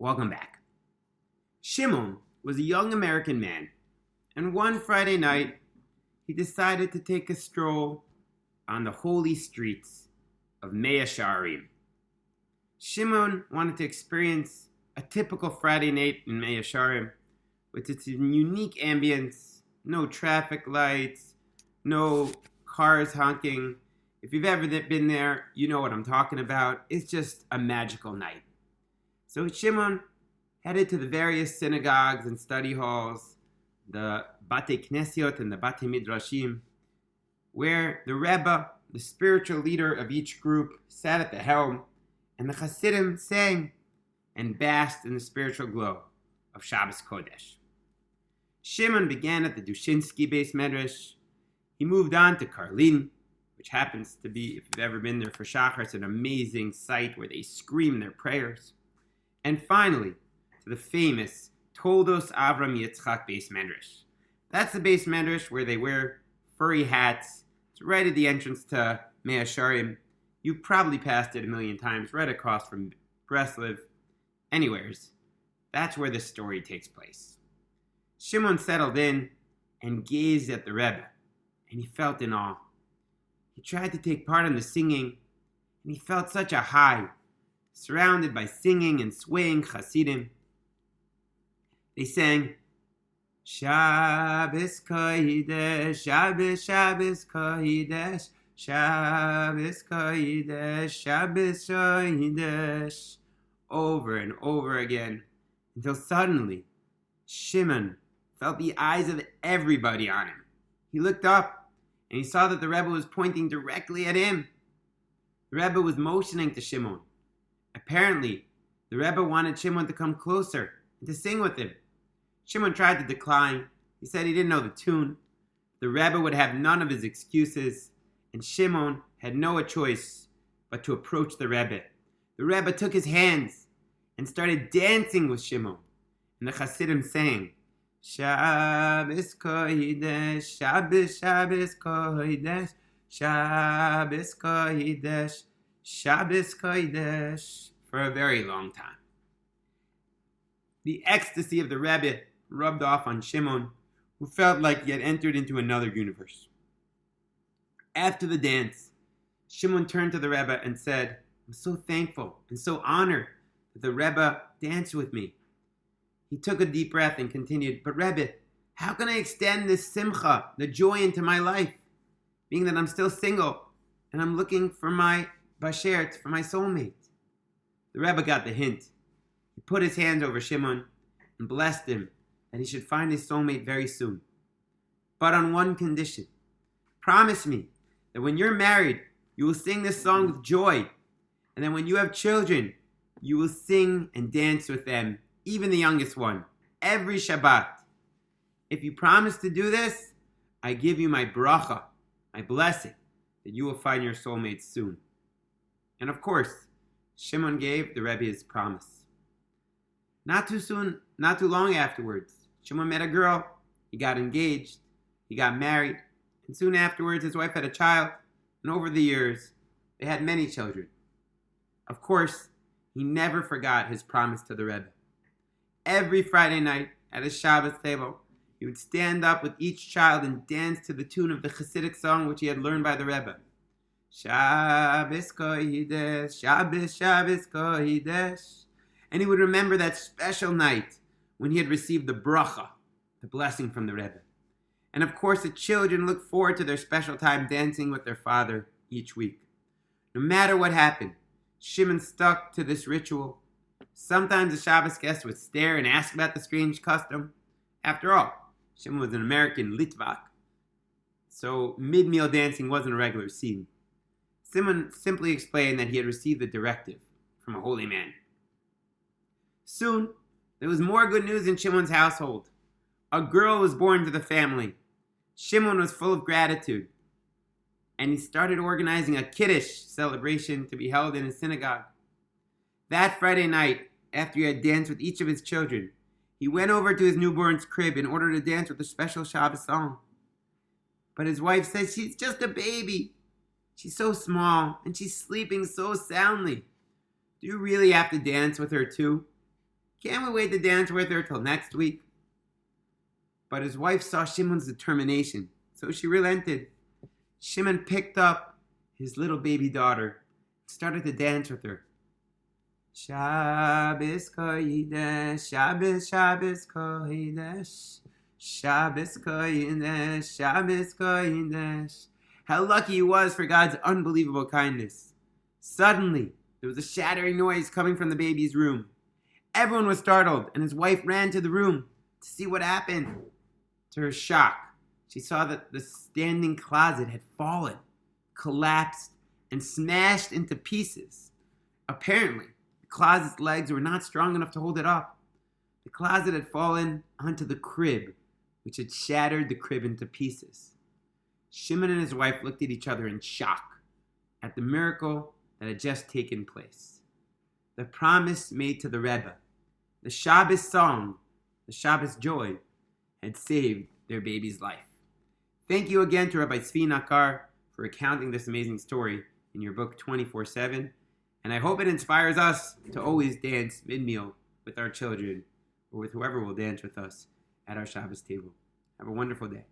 Welcome back. Shimon was a young American man, and one Friday night, he decided to take a stroll on the holy streets of Mea Shearim. Shimon wanted to experience a typical Friday night in Mea Shearim with its unique ambience, no traffic lights, no cars honking. If you've ever been there, you know what I'm talking about. It's just a magical night. So Shimon headed to the various synagogues and study halls, the Batei Knesiot and the Batei Midrashim, where the Rebbe, the spiritual leader of each group, sat at the helm, and the Hasidim sang and basked in the spiritual glow of Shabbos Kodesh. Shimon began at the Dushinsky Beis Medrash. He moved on to Karlin, which happens to be, if you've ever been there for Shachar, it's an amazing site where they scream their prayers. And finally, to the famous Toldos Aharon Beis Medrash. That's the Beis Medrash where they wear furry hats. It's right at the entrance to Mea Shearim. You've probably passed it a million times, right across from Breslov. Anyways, that's where this story takes place. Shimon settled in and gazed at the Rebbe, and he felt in awe. He tried to take part in the singing, and he felt such a high, surrounded by singing and swaying Hasidim. They sang, Shabbos Kodesh, Shabbos, Shabbos Kodesh, Shabbos Kodesh, Shabbos Kodesh, over and over again, until suddenly Shimon felt the eyes of everybody on him. He looked up, and he saw that the Rebbe was pointing directly at him. The Rebbe was motioning to Shimon. Apparently, the Rebbe wanted Shimon to come closer and to sing with him. Shimon tried to decline. He said he didn't know the tune. The Rebbe would have none of his excuses, and Shimon had no choice but to approach the Rebbe. The Rebbe took his hands and started dancing with Shimon, and the Hasidim sang, Shabbos Kodesh, Shabbos, Shabbos Kodesh, Shabbos Kodesh, Shabbos Kodesh, for a very long time. The ecstasy of the Rebbe rubbed off on Shimon, who felt like he had entered into another universe. After the dance, Shimon turned to the Rebbe and said, I'm so thankful and so honored that the Rebbe danced with me. He took a deep breath and continued, but Rebbe, how can I extend this simcha, the joy, into my life, being that I'm still single and I'm looking for my bashert, for my soulmate? The Rebbe got the hint. He put his hands over Shimon and blessed him that he should find his soulmate very soon. But on one condition. Promise me that when you're married, you will sing this song with joy, and that when you have children, you will sing and dance with them, even the youngest one, every Shabbat. If you promise to do this, I give you my bracha, my blessing, that you will find your soulmate soon. And of course, Shimon gave the Rebbe his promise. Not too soon, not too long afterwards, Shimon met a girl, he got engaged, he got married, and soon afterwards his wife had a child, and over the years, they had many children. Of course, he never forgot his promise to the Rebbe. Every Friday night at his Shabbos table, he would stand up with each child and dance to the tune of the Hasidic song which he had learned by the Rebbe. Shabbos Kodesh, Shabbos, Shabbos Kodesh. And he would remember that special night when he had received the bracha, the blessing from the Rebbe. And of course, the children looked forward to their special time dancing with their father each week. No matter what happened, Shimon stuck to this ritual. Sometimes the Shabbos guests would stare and ask about the strange custom. After all, Shimon was an American Litvak, so mid-meal dancing wasn't a regular scene. Shimon simply explained that he had received the directive from a holy man. Soon, there was more good news in Shimon's household. A girl was born to the family. Shimon was full of gratitude, and he started organizing a Kiddush celebration to be held in his synagogue. That Friday night, after he had danced with each of his children, he went over to his newborn's crib in order to dance with a special Shabbos song. But his wife says she's just a baby. She's so small, and she's sleeping so soundly. Do you really have to dance with her too? Can't we wait to dance with her till next week? But his wife saw Shimon's determination, so she relented. Shimon picked up his little baby daughter and started to dance with her. Shabbos kodesh, Shabbos, Shabbos kodesh, Shabbos kodesh, Shabbos kodesh. How lucky he was for God's unbelievable kindness. Suddenly, there was a shattering noise coming from the baby's room. Everyone was startled, and his wife ran to the room to see what happened. To her shock, she saw that the standing closet had fallen, collapsed, and smashed into pieces. Apparently, the closet's legs were not strong enough to hold it up. The closet had fallen onto the crib, which had shattered the crib into pieces. Shimon and his wife looked at each other in shock at the miracle that had just taken place. The promise made to the Rebbe, the Shabbos song, the Shabbos joy, had saved their baby's life. Thank you again to Rabbi Tzvi Nakar for recounting this amazing story in your book 24/7, and I hope it inspires us to always dance mid-meal with our children or with whoever will dance with us at our Shabbos table. Have a wonderful day.